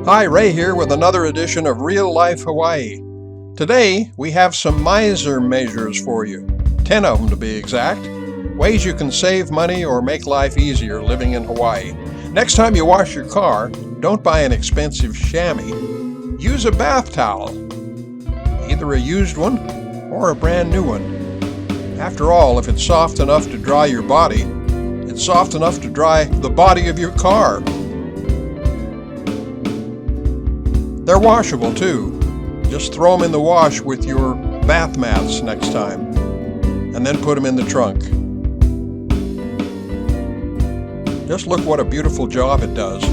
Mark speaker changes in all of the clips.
Speaker 1: Hi, Ray here with another edition of Real Life Hawaii. Today we have some miser measures for you, 10 of them to be exact, ways you can save money or make life easier living in Hawaii. Next time you wash your car, don't buy an expensive chamois. Use a bath towel, either a used one or a brand new one. After all, if it's soft enough to dry your body, it's soft enough to dry the body of your car. They're washable too. Just throw them in the wash with your bath mats next time, and then put them in the trunk. Just look what a beautiful job it does.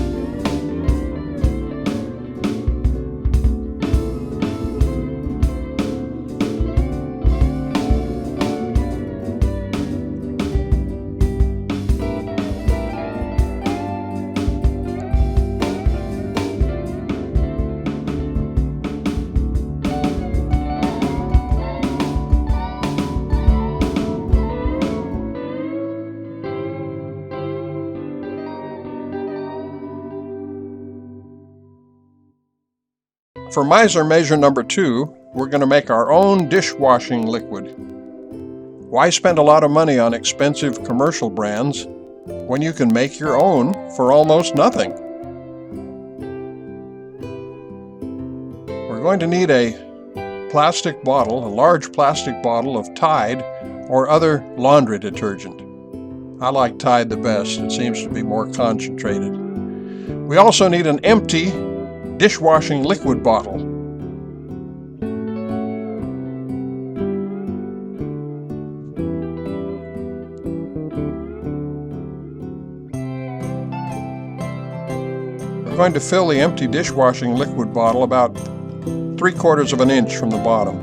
Speaker 1: For miser measure number 2, we're going to make our own dishwashing liquid. Why spend a lot of money on expensive commercial brands when you can make your own for almost nothing? We're going to need a plastic bottle, a large plastic bottle of Tide or other laundry detergent. I like Tide the best. It seems to be more concentrated. We also need an empty dishwashing liquid bottle. We're going to fill the empty dishwashing liquid bottle about 3/4 of an inch from the bottom.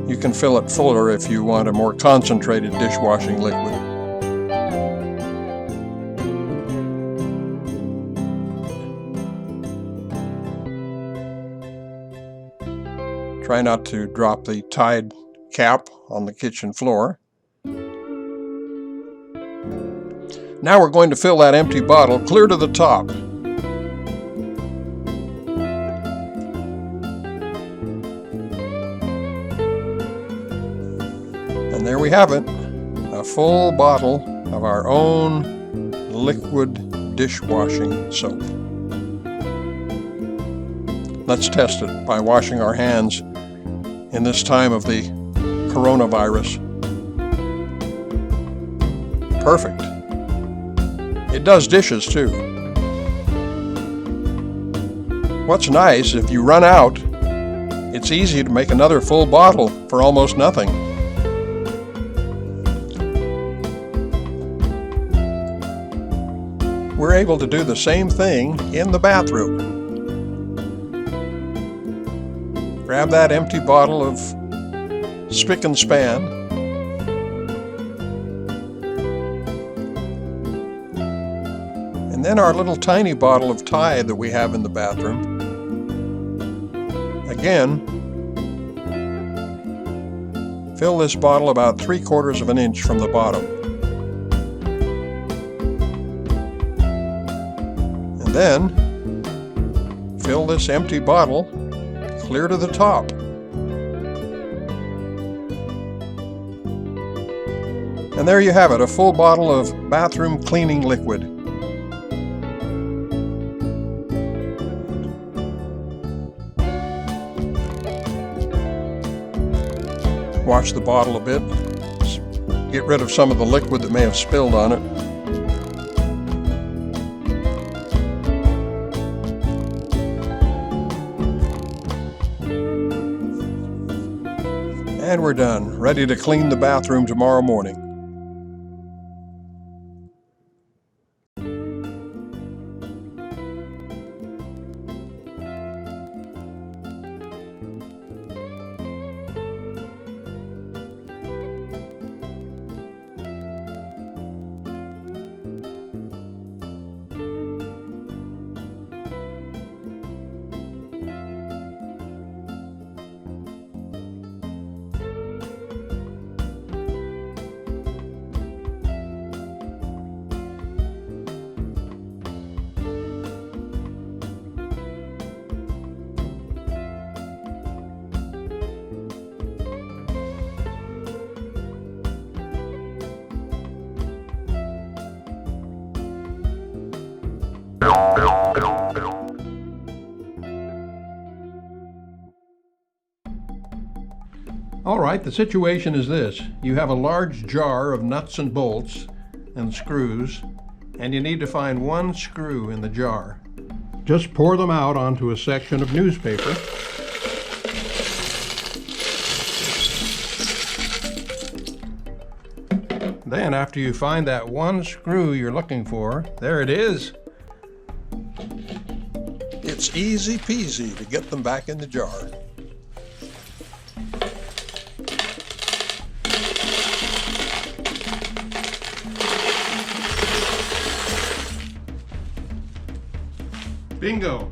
Speaker 1: You can fill it fuller if you want a more concentrated dishwashing liquid. Try not to drop the Tide cap on the kitchen floor. Now we're going to fill that empty bottle clear to the top. And there we have it, a full bottle of our own liquid dishwashing soap. Let's test it by washing our hands in this time of the coronavirus. Perfect. It does dishes too. What's nice, if you run out, it's easy to make another full bottle for almost nothing. We're able to do the same thing in the bathroom. Grab that empty bottle of Spick and Span. And then our little tiny bottle of Tide that we have in the bathroom. Again, fill this bottle about 3/4 of an inch from the bottom. And then fill this empty bottle clear to the top. And there you have it, a full bottle of bathroom cleaning liquid. Wash the bottle a bit, get rid of some of the liquid that may have spilled on it. And we're done, ready to clean the bathroom tomorrow morning. Alright, the situation is this. You have a large jar of nuts and bolts and screws, and you need to find one screw in the jar. Just pour them out onto a section of newspaper. Then, after you find that one screw you're looking for, there it is. It's easy peasy to get them back in the jar. Bingo!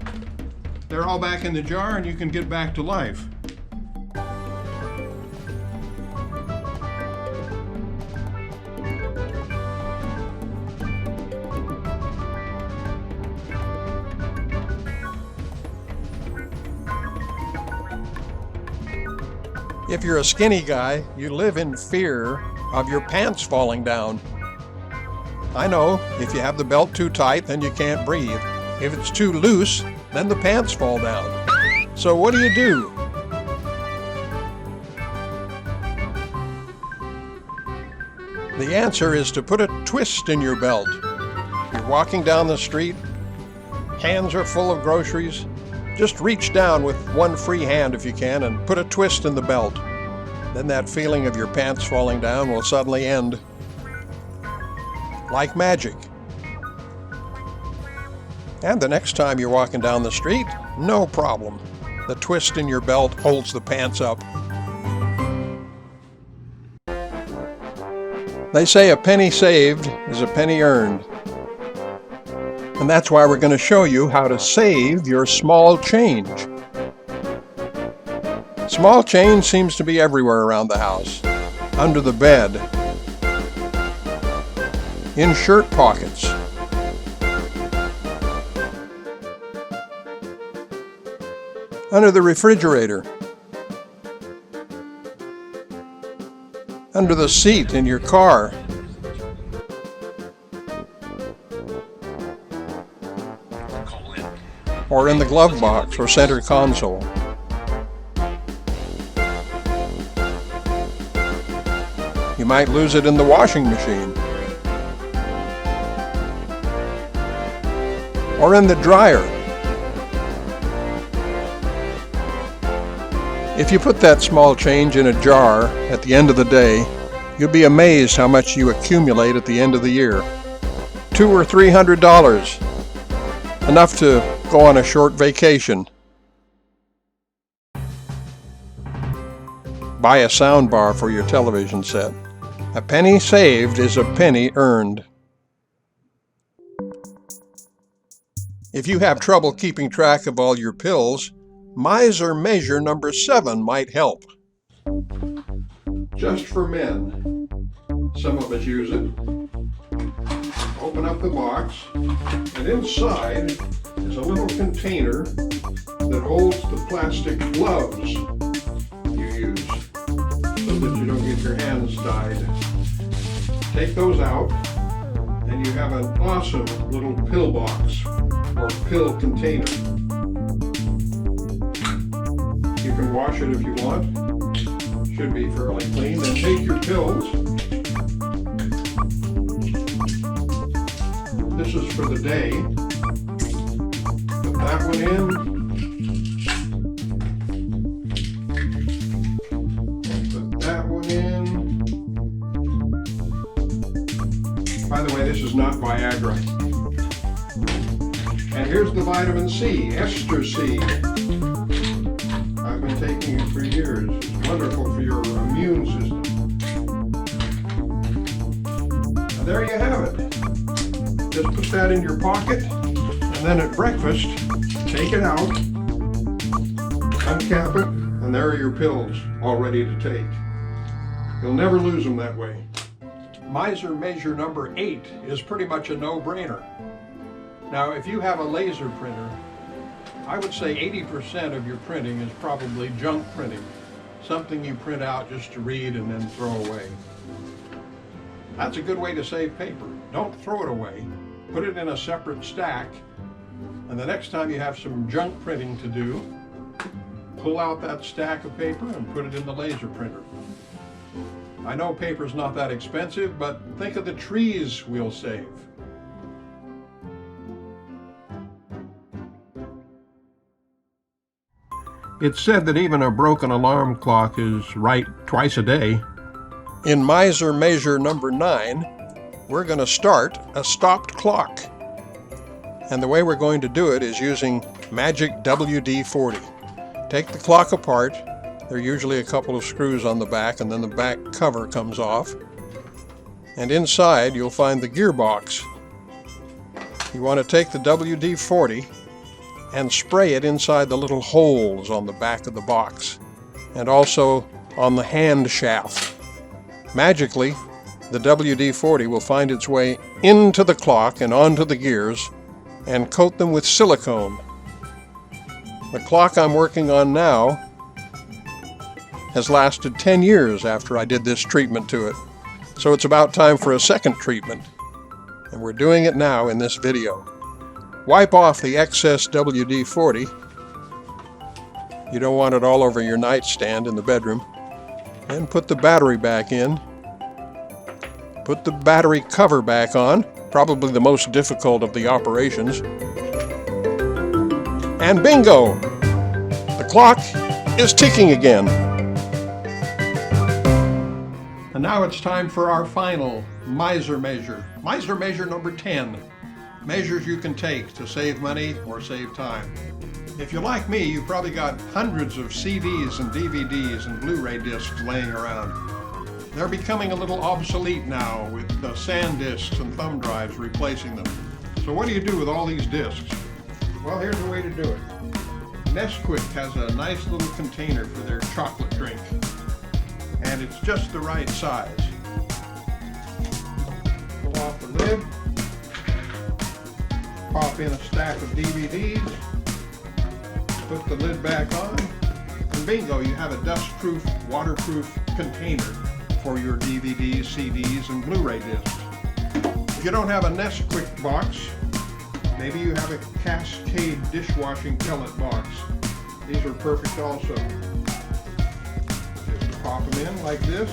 Speaker 1: They're all back in the jar and you can get back to life. If you're a skinny guy, you live in fear of your pants falling down. I know, if you have the belt too tight, then you can't breathe. If it's too loose, then the pants fall down. So what do you do? The answer is to put a twist in your belt. You're walking down the street, hands are full of groceries. Just reach down with one free hand if you can and put a twist in the belt. Then that feeling of your pants falling down will suddenly end. Like magic. And the next time you're walking down the street, no problem. The twist in your belt holds the pants up. They say a penny saved is a penny earned. And that's why we're going to show you how to save your small change. Small change seems to be everywhere around the house. Under the bed. In shirt pockets. Under the refrigerator. Under the seat in your car. Or in the glove box or center console. You might lose it in the washing machine. Or in the dryer. If you put that small change in a jar at the end of the day, you'll be amazed how much you accumulate at the end of the year. $200 or $300. Enough to go on a short vacation. Buy a sound bar for your television set. A penny saved is a penny earned. If you have trouble keeping track of all your pills, Miser Measure number 7 might help. Just for men. Some of us use it. Open up the box, and inside is a little container that holds the plastic gloves you use so that you don't get your hands dyed. Take those out, and you have an awesome little pill box or pill container. You can wash it if you want. Should be fairly clean. Then take your pills. This is for the day. Put that one in. And put that one in. By the way, this is not Viagra. And here's the vitamin C, Ester C. I've been taking it for years. It's wonderful for your immune system. And there you have it. Just put that in your pocket, and then at breakfast, take it out, uncap it, and there are your pills all ready to take. You'll never lose them that way. Miser Measure number 8 is pretty much a no-brainer. Now, if you have a laser printer, I would say 80% of your printing is probably junk printing, something you print out just to read and then throw away. That's a good way to save paper. Don't throw it away. Put it in a separate stack, and the next time you have some junk printing to do, pull out that stack of paper and put it in the laser printer. I know paper's not that expensive, but think of the trees we'll save. It's said that even a broken alarm clock is right twice a day. In miser measure number 9, we're going to start a stopped clock. And the way we're going to do it is using magic WD-40. Take the clock apart. There are usually a couple of screws on the back, and then the back cover comes off. And inside you'll find the gearbox. You want to take the WD-40 and spray it inside the little holes on the back of the box, and also on the hand shaft. Magically, the WD-40 will find its way into the clock and onto the gears and coat them with silicone. The clock I'm working on now has lasted 10 years after I did this treatment to it, so it's about time for a second treatment, and we're doing it now in this video. Wipe off the excess WD-40. You don't want it all over your nightstand in the bedroom. And put the battery back in. Put the battery cover back on, probably the most difficult of the operations. And bingo! The clock is ticking again. And now it's time for our final miser measure. Miser measure number 10. Measures you can take to save money or save time. If you're like me, you've probably got hundreds of CDs and DVDs and Blu-ray discs laying around. They're becoming a little obsolete now with the SanDiscs and thumb drives replacing them. So what do you do with all these discs? Well, here's a way to do it. Nesquik has a nice little container for their chocolate drink, and it's just the right size. Pull off the lid. Pop in a stack of DVDs, put the lid back on, and bingo, you have a dust-proof, waterproof container for your DVDs, CDs, and Blu-ray discs. If you don't have a Nesquik box, maybe you have a Cascade dishwashing pellet box. These are perfect also. Just pop them in like this.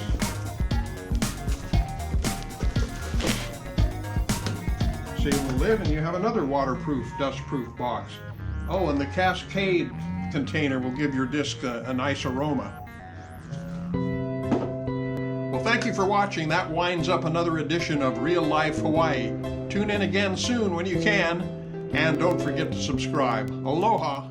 Speaker 1: Seal the lid, and you have another waterproof, dust-proof box. Oh, and the Cascade container will give your disc a nice aroma. Well, thank you for watching. That winds up another edition of Real Life Hawaii. Tune in again soon when you can, and don't forget to subscribe. Aloha!